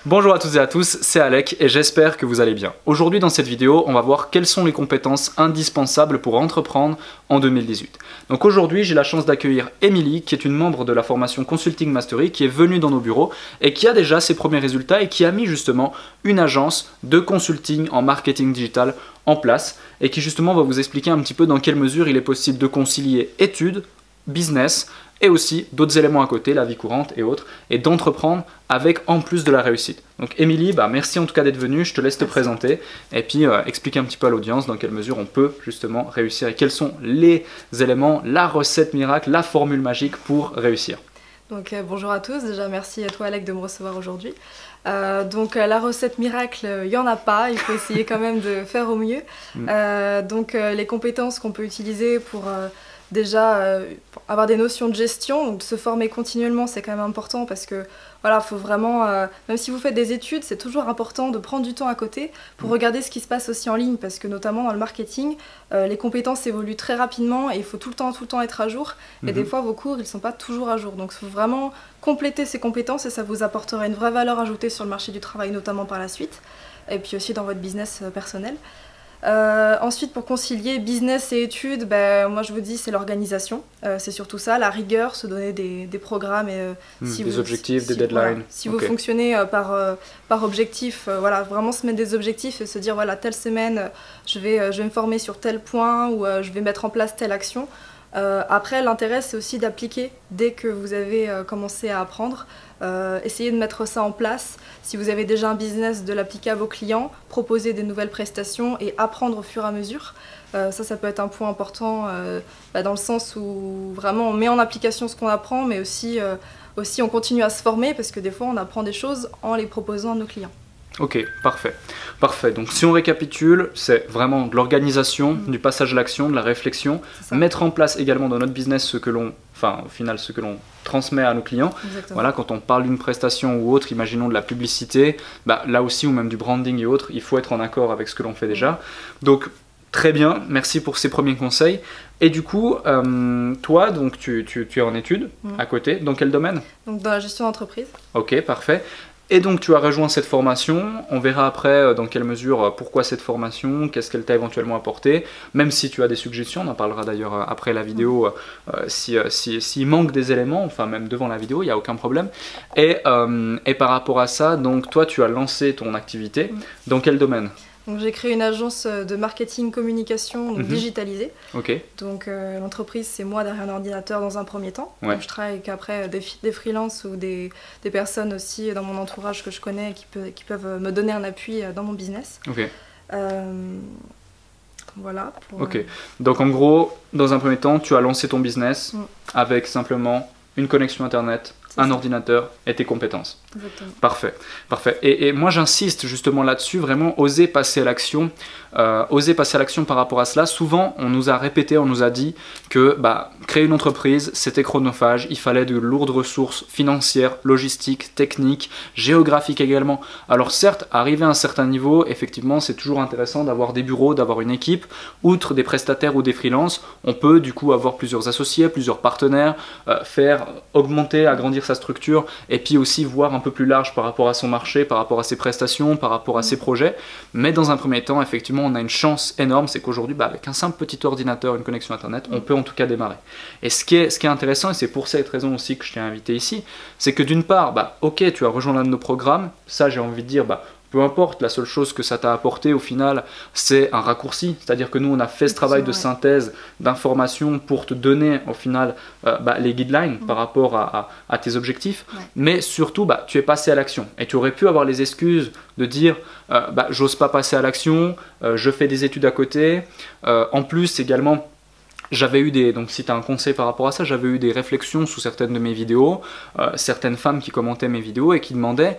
Bonjour à toutes et à tous, c'est Alec et j'espère que vous allez bien. Aujourd'hui dans cette vidéo, on va voir quelles sont les compétences indispensables pour entreprendre en 2018. Donc aujourd'hui, j'ai la chance d'accueillir Émilie, qui est une membre de la formation Consulting Mastery, qui est venue dans nos bureaux et qui a déjà ses premiers résultats et qui a mis justement une agence de consulting en marketing digital en place et qui justement va vous expliquer un petit peu dans quelle mesure il est possible de concilier études, business et aussi d'autres éléments à côté, la vie courante et autres, et d'entreprendre avec en plus de la réussite. Donc Émilie, merci en tout cas d'être venue, je te laisse te présenter et puis expliquer un petit peu à l'audience dans quelle mesure on peut justement réussir et quels sont les éléments, la recette miracle, la formule magique pour réussir. Donc bonjour à tous, déjà merci à toi Alec de me recevoir aujourd'hui. La recette miracle, il n'y en a pas, il faut essayer quand même de faire au mieux. Les compétences qu'on peut utiliser pour déjà avoir des notions de gestion, donc se former continuellement, c'est quand même important parce que voilà, faut vraiment, même si vous faites des études, c'est toujours important de prendre du temps à côté pour regarder ce qui se passe aussi en ligne parce que notamment dans le marketing, les compétences évoluent très rapidement et il faut tout le temps être à jour et des fois vos cours ils ne sont pas toujours à jour, donc il faut vraiment compléter ces compétences et ça vous apportera une vraie valeur ajoutée sur le marché du travail notamment par la suite et puis aussi dans votre business personnel. Ensuite, pour concilier business et études, moi je vous dis c'est l'organisation, c'est surtout ça, la rigueur, se donner des programmes et des objectifs, des deadlines. Voilà, si vous fonctionnez par objectif, voilà, vraiment se mettre des objectifs et se dire voilà, telle semaine je vais me former sur tel point ou je vais mettre en place telle action. Après, l'intérêt c'est aussi d'appliquer dès que vous avez commencé à apprendre. Essayez de mettre ça en place. Si vous avez déjà un business, de l'appliquer à vos clients, proposer des nouvelles prestations et apprendre au fur et à mesure. Ça peut être un point important dans le sens où vraiment on met en application ce qu'on apprend, mais aussi on continue à se former parce que des fois on apprend des choses en les proposant à nos clients. Ok, parfait. Parfait. Donc si on récapitule, c'est vraiment de l'organisation, du passage à l'action, de la réflexion, mettre en place également dans notre business ce que l'on transmet à nos clients. Exactement. Voilà, quand on parle d'une prestation ou autre, imaginons de la publicité, là aussi, ou même du branding et autres, il faut être en accord avec ce que l'on fait déjà. Donc très bien, merci pour ces premiers conseils. Et du coup, toi, donc, tu es en études à côté, dans quel domaine? Donc dans la gestion d'entreprise. Ok, parfait. Et donc tu as rejoint cette formation, on verra après dans quelle mesure, pourquoi cette formation, qu'est-ce qu'elle t'a éventuellement apporté, même si tu as des suggestions, on en parlera d'ailleurs après la vidéo, s'il manque des éléments, enfin même devant la vidéo, il n'y a aucun problème. Et par rapport à ça, donc toi tu as lancé ton activité, dans quel domaine? J'ai créé une agence de marketing communication digitalisée. Okay. Donc l'entreprise, c'est moi derrière un ordinateur dans un premier temps. Ouais. Donc, je travaille avec après des freelances ou des personnes aussi dans mon entourage que je connais et qui peuvent me donner un appui dans mon business. Okay. Voilà. Ok. Donc en gros, dans un premier temps, tu as lancé ton business avec simplement une connexion internet, un ordinateur et tes compétences. Exactement. Parfait, parfait. Et moi j'insiste justement là-dessus, vraiment oser passer à l'action. Oser passer à l'action par rapport à cela. Souvent on nous a répété, on nous a dit que créer une entreprise c'était chronophage, il fallait de lourdes ressources financières, logistiques, techniques, géographiques également. Alors certes, arrivé à un certain niveau, effectivement c'est toujours intéressant d'avoir des bureaux, d'avoir une équipe. Outre des prestataires ou des freelances, on peut du coup avoir plusieurs associés, plusieurs partenaires, faire augmenter, agrandir sa structure et puis aussi voir un peu plus large par rapport à son marché, par rapport à ses prestations, par rapport à ses projets. Mais dans un premier temps, effectivement, on a une chance énorme, c'est qu'aujourd'hui, avec un simple petit ordinateur, une connexion internet, on peut en tout cas démarrer. Et ce qui est intéressant, et c'est pour cette raison aussi que je t'ai invité ici, c'est que d'une part, ok, tu as rejoint l'un de nos programmes, ça j'ai envie de dire, peu importe, la seule chose que ça t'a apporté au final, c'est un raccourci. C'est-à-dire que nous, on a fait ce travail de synthèse, d'information pour te donner au final les guidelines par rapport à tes objectifs. Ouais. Mais surtout, tu es passé à l'action. Et tu aurais pu avoir les excuses de dire j'ose pas passer à l'action, je fais des études à côté. En plus, également, j'avais eu donc si tu as un conseil par rapport à ça, j'avais eu des réflexions sous certaines de mes vidéos, certaines femmes qui commentaient mes vidéos et qui demandaient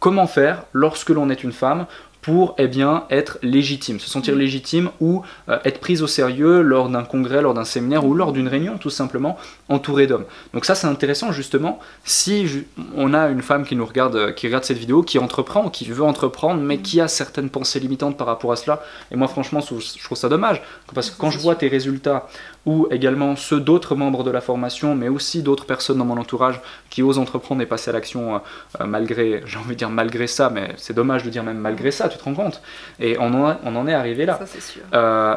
comment faire lorsque l'on est une femme pour être légitime, se sentir légitime ou être prise au sérieux lors d'un congrès, lors d'un séminaire ou lors d'une réunion tout simplement entourée d'hommes. Donc ça c'est intéressant justement si on a une femme qui regarde cette vidéo, qui entreprend, qui veut entreprendre mais qui a certaines pensées limitantes par rapport à cela. Et moi franchement je trouve ça dommage parce que quand je vois tes résultats ou également ceux d'autres membres de la formation, mais aussi d'autres personnes dans mon entourage qui osent entreprendre et passer à l'action malgré, j'ai envie de dire malgré ça, mais c'est dommage de dire même malgré ça, tu te rends compte? Et on en est arrivé là. Ça, c'est sûr.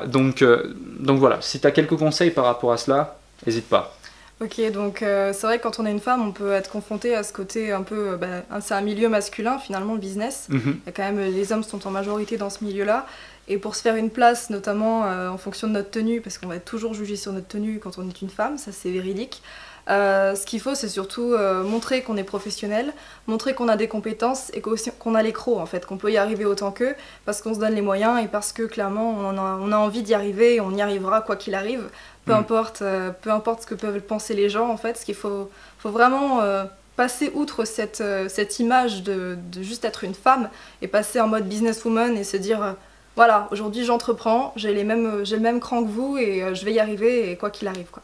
Donc voilà, si tu as quelques conseils par rapport à cela, n'hésite pas. Ok, donc c'est vrai que quand on est une femme, on peut être confronté à ce côté un peu... c'est un milieu masculin finalement, le business. Il y a quand même, les hommes sont en majorité dans ce milieu-là. Et pour se faire une place, notamment en fonction de notre tenue, parce qu'on va être toujours jugé sur notre tenue quand on est une femme, ça c'est véridique. Ce qu'il faut, c'est surtout montrer qu'on est professionnel, montrer qu'on a des compétences et qu'on a les crocs en fait, qu'on peut y arriver autant qu'eux, parce qu'on se donne les moyens et parce que clairement on a envie d'y arriver et on y arrivera quoi qu'il arrive, peu importe ce que peuvent penser les gens en fait. Ce qu'il faut vraiment passer outre cette image de juste être une femme et passer en mode businesswoman et se dire voilà, aujourd'hui j'entreprends, j'ai le même cran que vous et je vais y arriver et quoi qu'il arrive quoi.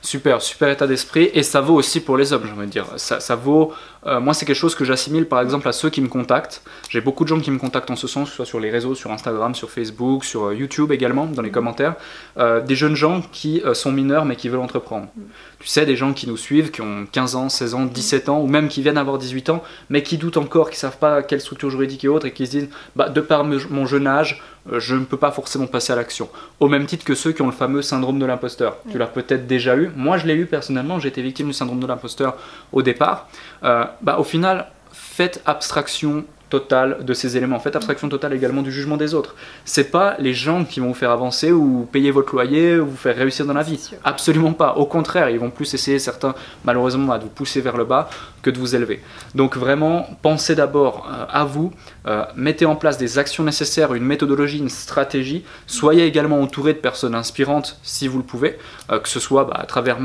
Super état d'esprit, et ça vaut aussi pour les hommes, j'ai envie de dire. Ça vaut, moi c'est quelque chose que j'assimile par exemple à ceux qui me contactent. J'ai beaucoup de gens qui me contactent en ce sens, que ce soit sur les réseaux, sur Instagram, sur Facebook, sur YouTube également, dans les commentaires. Des jeunes gens qui sont mineurs mais qui veulent entreprendre. Tu sais, des gens qui nous suivent, qui ont 15 ans, 16 ans, 17 ans, ou même qui viennent avoir 18 ans, mais qui doutent encore, qui ne savent pas quelle structure juridique et autres, et qui se disent, de par mon jeune âge, je ne peux pas forcément passer à l'action. Au même titre que ceux qui ont le fameux syndrome de l'imposteur. Tu l'as peut-être déjà eu. Moi, je l'ai eu personnellement. J'ai été victime du syndrome de l'imposteur au départ. Au final, faites abstraction totale de ces éléments. Faites abstraction totale également du jugement des autres. C'est pas les gens qui vont vous faire avancer ou payer votre loyer ou vous faire réussir dans la vie. Absolument pas. Au contraire, ils vont plus essayer, certains malheureusement, de vous pousser vers le bas que de vous élever. Donc vraiment, pensez d'abord à vous, mettez en place des actions nécessaires, une méthodologie, une stratégie. Soyez également entouré de personnes inspirantes si vous le pouvez, que ce soit à travers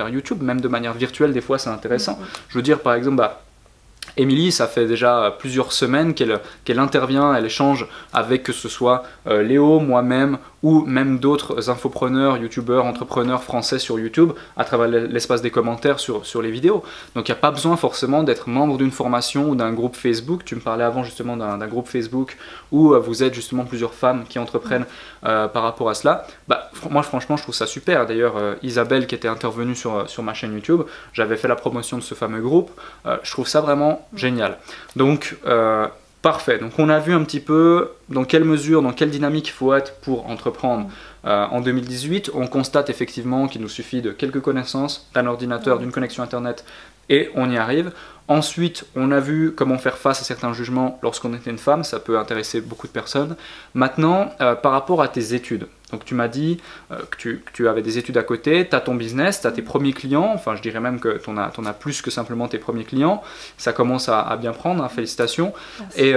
YouTube, même de manière virtuelle, des fois c'est intéressant. Je veux dire par exemple, Émilie, ça fait déjà plusieurs semaines qu'elle intervient, elle échange avec que ce soit Léo, moi-même ou même d'autres infopreneurs, youtubeurs, entrepreneurs français sur YouTube à travers l'espace des commentaires sur les vidéos. Donc il n'y a pas besoin forcément d'être membre d'une formation ou d'un groupe Facebook. Tu me parlais avant justement d'un groupe Facebook où vous êtes justement plusieurs femmes qui entreprennent par rapport à cela. Moi franchement je trouve ça super. D'ailleurs Isabelle qui était intervenue sur ma chaîne YouTube, j'avais fait la promotion de ce fameux groupe. Je trouve ça vraiment génial. Donc parfait, donc on a vu un petit peu dans quelle mesure, dans quelle dynamique il faut être pour entreprendre en 2018. On constate effectivement qu'il nous suffit de quelques connaissances, d'un ordinateur, d'une connexion internet et on y arrive. Ensuite, on a vu comment faire face à certains jugements lorsqu'on était une femme, ça peut intéresser beaucoup de personnes. Maintenant, par rapport à tes études, donc tu m'as dit que tu avais des études à côté, tu as ton business, tu as tes premiers clients, enfin je dirais même que tu en as plus que simplement tes premiers clients, ça commence à bien prendre, hein, félicitations. Et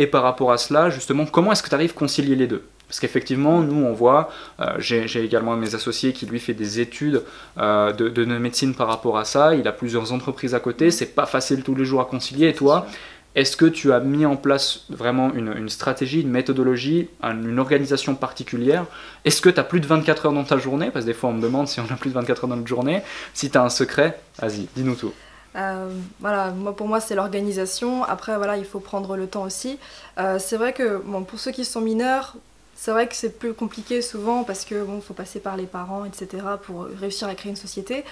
par rapport à cela, justement, comment est-ce que tu arrives à concilier les deux ? Parce qu'effectivement, nous on voit, j'ai également un de mes associés qui lui fait des études de médecine par rapport à ça, il a plusieurs entreprises à côté, c'est pas facile tous les jours à concilier. Et toi, est-ce que tu as mis en place vraiment une stratégie, une méthodologie, une organisation particulière? Est-ce que tu as plus de 24 heures dans ta journée? Parce que des fois on me demande si on a plus de 24 heures dans notre journée. Si tu as un secret, vas-y, dis-nous tout. Voilà, pour moi c'est l'organisation. Après voilà, il faut prendre le temps aussi. C'est vrai que pour ceux qui sont mineurs, c'est vrai que c'est plus compliqué souvent parce que faut passer par les parents, etc. pour réussir à créer une société.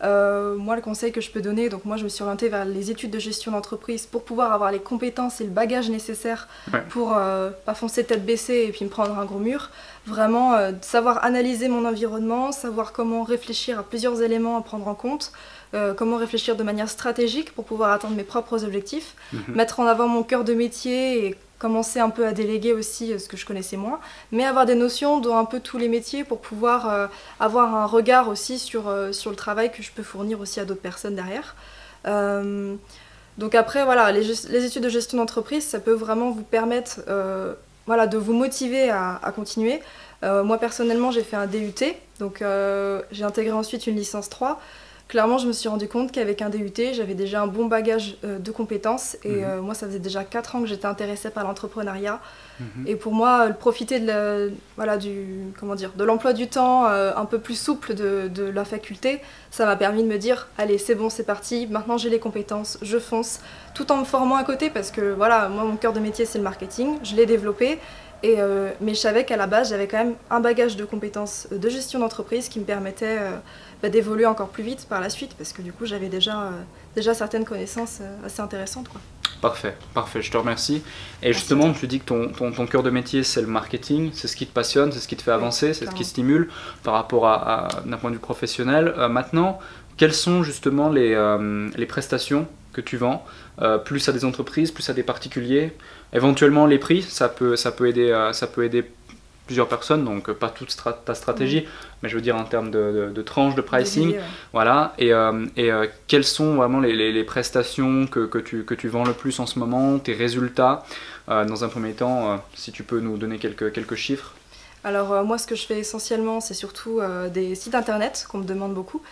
Moi, le conseil que je peux donner, donc moi je me suis orientée vers les études de gestion d'entreprise pour pouvoir avoir les compétences et le bagage nécessaire pour pas foncer tête baissée et puis me prendre un gros mur. Vraiment, savoir analyser mon environnement, savoir comment réfléchir à plusieurs éléments à prendre en compte. Comment réfléchir de manière stratégique pour pouvoir atteindre mes propres objectifs, mettre en avant mon cœur de métier et commencer un peu à déléguer aussi ce que je connaissais moins, mais avoir des notions dans un peu tous les métiers pour pouvoir avoir un regard aussi sur le travail que je peux fournir aussi à d'autres personnes derrière. Donc après, voilà, les études de gestion d'entreprise, ça peut vraiment vous permettre de vous motiver à continuer. Moi personnellement, j'ai fait un DUT, donc j'ai intégré ensuite une licence 3. Clairement, je me suis rendu compte qu'avec un DUT, j'avais déjà un bon bagage de compétences. Et moi, ça faisait déjà 4 ans que j'étais intéressée par l'entrepreneuriat. Et pour moi, profiter de l'emploi du temps un peu plus souple de la faculté, ça m'a permis de me dire, allez, c'est bon, c'est parti, maintenant j'ai les compétences, je fonce, tout en me formant à côté, parce que voilà, moi, mon cœur de métier, c'est le marketing, je l'ai développé. Mais je savais qu'à la base, j'avais quand même un bagage de compétences de gestion d'entreprise qui me permettait d'évoluer encore plus vite par la suite, parce que du coup, j'avais déjà certaines connaissances assez intéressantes, quoi. Parfait, parfait, je te remercie. Et justement, tu dis que ton cœur de métier, c'est le marketing, c'est ce qui te passionne, c'est ce qui te fait avancer, c'est ce qui stimule par rapport d'un point de vue professionnel. Maintenant, quelles sont justement les prestations que tu vends, plus à des entreprises, plus à des particuliers? Éventuellement, les prix, ça peut aider plusieurs personnes, donc pas toute ta stratégie, mais je veux dire en termes de tranche de pricing, voilà. Et quelles sont vraiment les prestations que tu vends le plus en ce moment, tes résultats? Dans un premier temps, si tu peux nous donner quelques chiffres. Alors moi, ce que je fais essentiellement, c'est surtout des sites internet qu'on me demande beaucoup.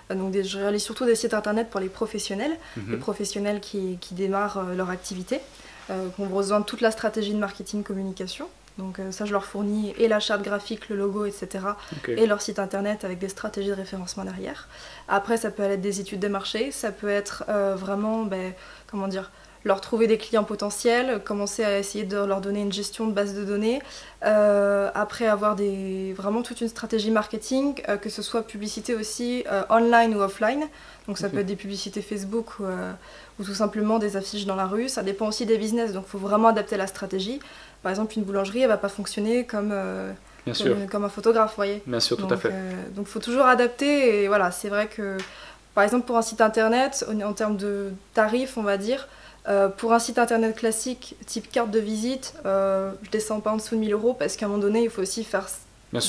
Donc je réalise surtout des sites internet pour les professionnels, les professionnels qui démarrent leur activité, qui ont besoin de toute la stratégie de marketing communication. Donc ça, je leur fournis et la charte graphique, le logo, etc. Et leur site internet avec des stratégies de référencement derrière. Après, ça peut être des études de marché, ça peut être vraiment, comment dire, leur trouver des clients potentiels, commencer à essayer de leur donner une gestion de base de données. Après, avoir vraiment toute une stratégie marketing, que ce soit publicité aussi online ou offline. Donc ça peut être des publicités Facebook ou tout simplement des affiches dans la rue. Ça dépend aussi des business, donc il faut vraiment adapter la stratégie. Par exemple, une boulangerie, elle ne va pas fonctionner comme un photographe, vous voyez. Bien sûr, tout à fait. Donc il faut toujours adapter. Et voilà, c'est vrai que, par exemple, pour un site internet, en termes de tarifs, on va dire, pour un site internet classique, type carte de visite, je descends pas en dessous de 1 000 € parce qu'à un moment donné, il faut aussi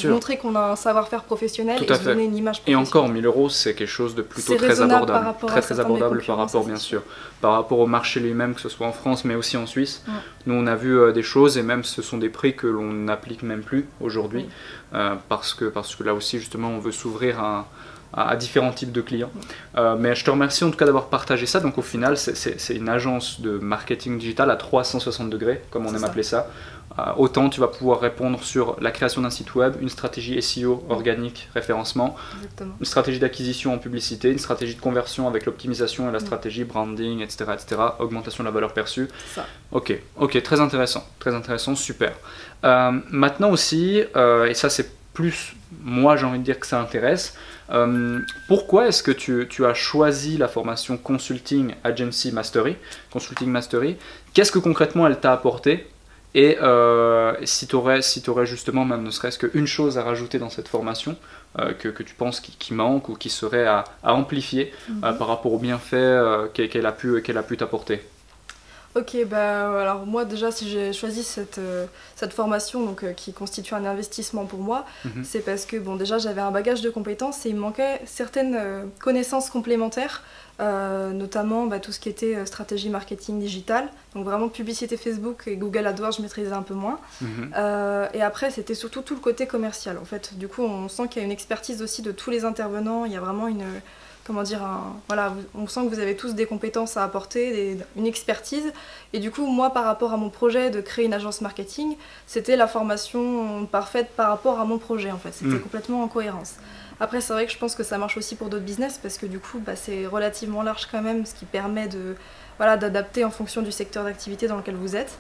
montrer qu'on a un savoir-faire professionnel et se donner une image professionnelle. Et encore, 1 000 € c'est quelque chose de plutôt très abordable. Très abordable par rapport, bien sûr, par rapport au marché lui-même, que ce soit en France mais aussi en Suisse. Nous, on a vu des choses et même ce sont des prix que l'on n'applique même plus aujourd'hui parce que là aussi, justement, on veut s'ouvrir à différents types de clients. Mais je te remercie en tout cas d'avoir partagé ça. Donc au final, c'est une agence de marketing digital à 360 degrés, comme on aime appeler ça. Autant tu vas pouvoir répondre sur la création d'un site web, une stratégie SEO organique, référencement, une stratégie d'acquisition en publicité, une stratégie de conversion avec l'optimisation et la stratégie branding, etc., augmentation de la valeur perçue. Ok, très intéressant, super. Maintenant aussi, et ça c'est plus moi j'ai envie de dire que ça intéresse, pourquoi est-ce que tu as choisi la formation Consulting Agency Mastery, qu'est-ce que concrètement elle t'a apporté? Et si tu aurais justement même ne serait-ce qu'une chose à rajouter dans cette formation que tu penses qui manque ou qui serait à amplifier par rapport aux bienfaits qu'elle a pu t'apporter? Ok, alors moi déjà si j'ai choisi cette formation qui constitue un investissement pour moi, c'est parce que déjà j'avais un bagage de compétences et il me manquait certaines connaissances complémentaires, notamment tout ce qui était stratégie marketing digital, donc vraiment publicité Facebook et Google AdWords je maîtrisais un peu moins. Et après c'était surtout tout le côté commercial en fait, du coup on sent qu'il y a une expertise aussi de tous les intervenants, il y a vraiment on sent que vous avez tous des compétences à apporter, une expertise. Et du coup, moi, par rapport à mon projet de créer une agence marketing, c'était la formation parfaite par rapport à mon projet, en fait. C'était complètement en cohérence. Après, c'est vrai que je pense que ça marche aussi pour d'autres business, parce que du coup, c'est relativement large quand même, ce qui permet d'adapter en fonction du secteur d'activité dans lequel vous êtes.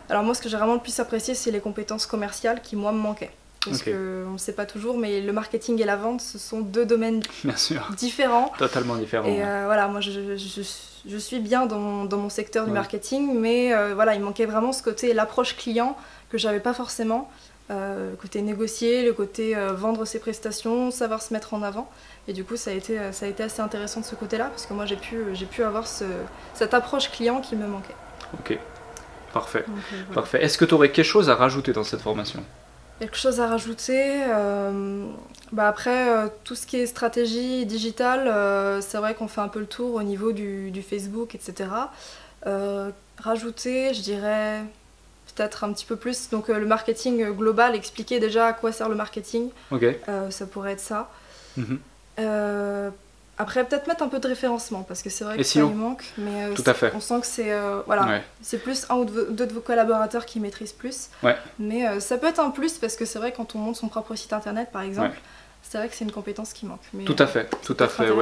Alors moi, ce que j'ai vraiment le plus apprécié, c'est les compétences commerciales qui, moi, me manquaient. Parce qu'on ne sait pas toujours, mais le marketing et la vente, ce sont deux domaines différents. Totalement différents. Et moi je suis bien dans mon secteur du marketing, mais il me manquait vraiment ce côté, l'approche client que j'avais pas forcément. Le côté négocier, le côté vendre ses prestations, savoir se mettre en avant. Et du coup, ça a été assez intéressant de ce côté-là, parce que moi j'ai pu avoir cette approche client qui me manquait. Ok, parfait. Parfait. Est-ce que tu aurais quelque chose à rajouter dans cette formation ? Quelque chose à rajouter, après tout ce qui est stratégie digitale, c'est vrai qu'on fait un peu le tour au niveau du Facebook, etc. Rajouter, je dirais peut-être un petit peu plus, donc le marketing global, expliquer déjà à quoi sert le marketing, ça pourrait être ça. Après, peut-être mettre un peu de référencement, parce que c'est vrai que ça lui manque, mais tout à fait. On sent que c'est plus un ou deux de vos collaborateurs qui maîtrisent plus. Mais ça peut être un plus, parce que c'est vrai quand on monte son propre site internet, par exemple, c'est vrai que c'est une compétence qui manque. Mais, tout à fait,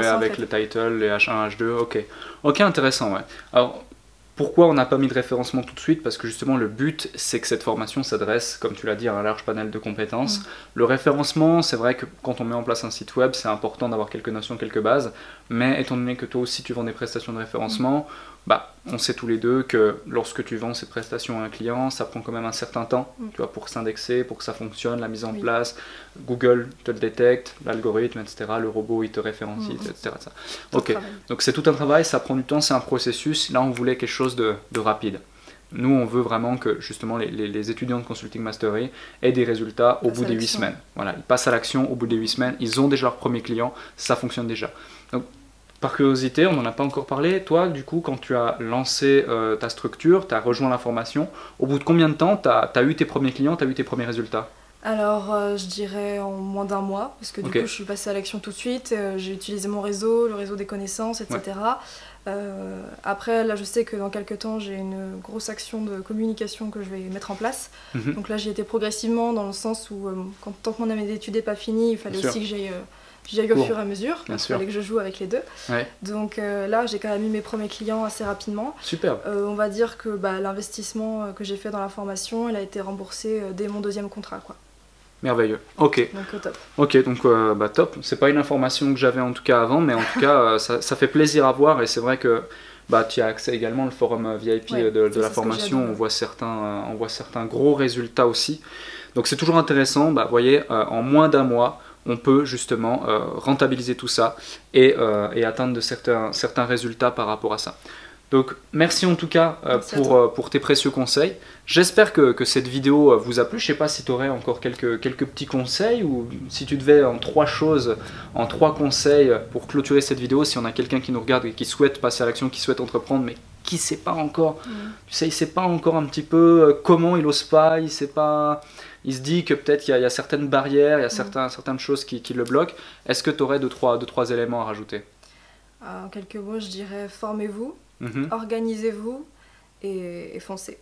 avec le title, les H1, H2, ok, intéressant, Alors, Pourquoi on n'a pas mis de référencement tout de suite? Parce que justement le but c'est que cette formation s'adresse, comme tu l'as dit, à un large panel de compétences. Le référencement, c'est vrai que quand on met en place un site web, c'est important d'avoir quelques notions, quelques bases, mais étant donné que toi aussi tu vends des prestations de référencement, bah, on sait tous les deux que lorsque tu vends ces prestations à un client, ça prend quand même un certain temps, tu vois, pour s'indexer, pour que ça fonctionne, la mise en place, Google te le détecte, l'algorithme, etc., le robot il te référencie, etc. Ok, donc c'est tout un travail, ça prend du temps, c'est un processus. Là on voulait quelque chose de rapide. Nous on veut vraiment que justement les étudiants de Consulting Mastery aient des résultats au bout des 8 semaines. Voilà, ils passent à l'action au bout des 8 semaines, ils ont déjà leur premier client, ça fonctionne déjà. Donc, par curiosité, on n'en a pas encore parlé, toi du coup quand tu as lancé ta structure, tu as rejoint la formation, au bout de combien de temps tu as eu tes premiers clients, tu as eu tes premiers résultats? Alors je dirais en moins d'un mois, parce que du coup je suis passée à l'action tout de suite, j'ai utilisé mon réseau, le réseau des connaissances, etc. Après là je sais que dans quelques temps j'ai une grosse action de communication que je vais mettre en place. Donc là j'y étais progressivement dans le sens où tant que mon année d'études n'est pas finie, il fallait aussi que j'y aille au fur et à mesure, il fallait que je joue avec les deux. Donc là j'ai quand même eu mes premiers clients assez rapidement. Superbe. On va dire que l'investissement que j'ai fait dans la formation, il a été remboursé dès mon deuxième contrat, quoi. Merveilleux. Ok. Donc top. Ok, donc top. C'est pas une information que j'avais en tout cas avant, mais en tout cas ça fait plaisir à voir et c'est vrai que tu as accès également au forum VIP de la formation. On voit certains gros résultats aussi. Donc c'est toujours intéressant. Vous voyez, en moins d'un mois, on peut justement rentabiliser tout ça et atteindre certains résultats par rapport à ça. Donc merci en tout cas pour tes précieux conseils. J'espère que cette vidéo vous a plu. Je ne sais pas si tu aurais encore quelques petits conseils ou si tu devais en trois conseils pour clôturer cette vidéo, si on a quelqu'un qui nous regarde et qui souhaite passer à l'action, qui souhaite entreprendre, mais qui ne sait pas encore, tu sais, il ne sait pas encore un petit peu comment, il n'ose pas, il se dit que peut-être il y a certaines barrières, il y a certaines choses qui le bloquent. Est-ce que tu aurais deux, trois éléments à rajouter? En quelques mots, je dirais formez-vous. Organisez-vous et foncez.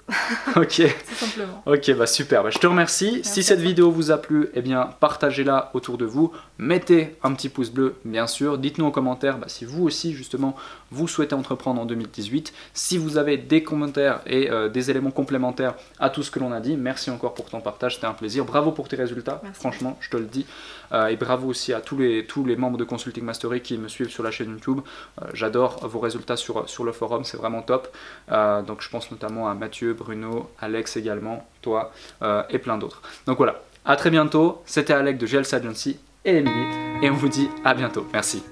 Ok. Tout simplement. Ok, super. Je te remercie. Merci. Si cette vidéo vous a plu, eh bien partagez-la autour de vous. Mettez un petit pouce bleu, bien sûr. Dites-nous en commentaire si vous aussi, justement, vous souhaitez entreprendre en 2018. Si vous avez des commentaires et des éléments complémentaires à tout ce que l'on a dit, merci encore pour ton partage. C'était un plaisir. Bravo pour tes résultats. Merci. Franchement, je te le dis. Et bravo aussi à tous les membres de Consulting Mastery qui me suivent sur la chaîne YouTube. J'adore vos résultats sur le forum, c'est vraiment top. Donc je pense notamment à Mathieu, Bruno, Alex également, toi et plein d'autres. Donc voilà, à très bientôt. C'était Alex de GLC Agency et Emily et on vous dit à bientôt. Merci.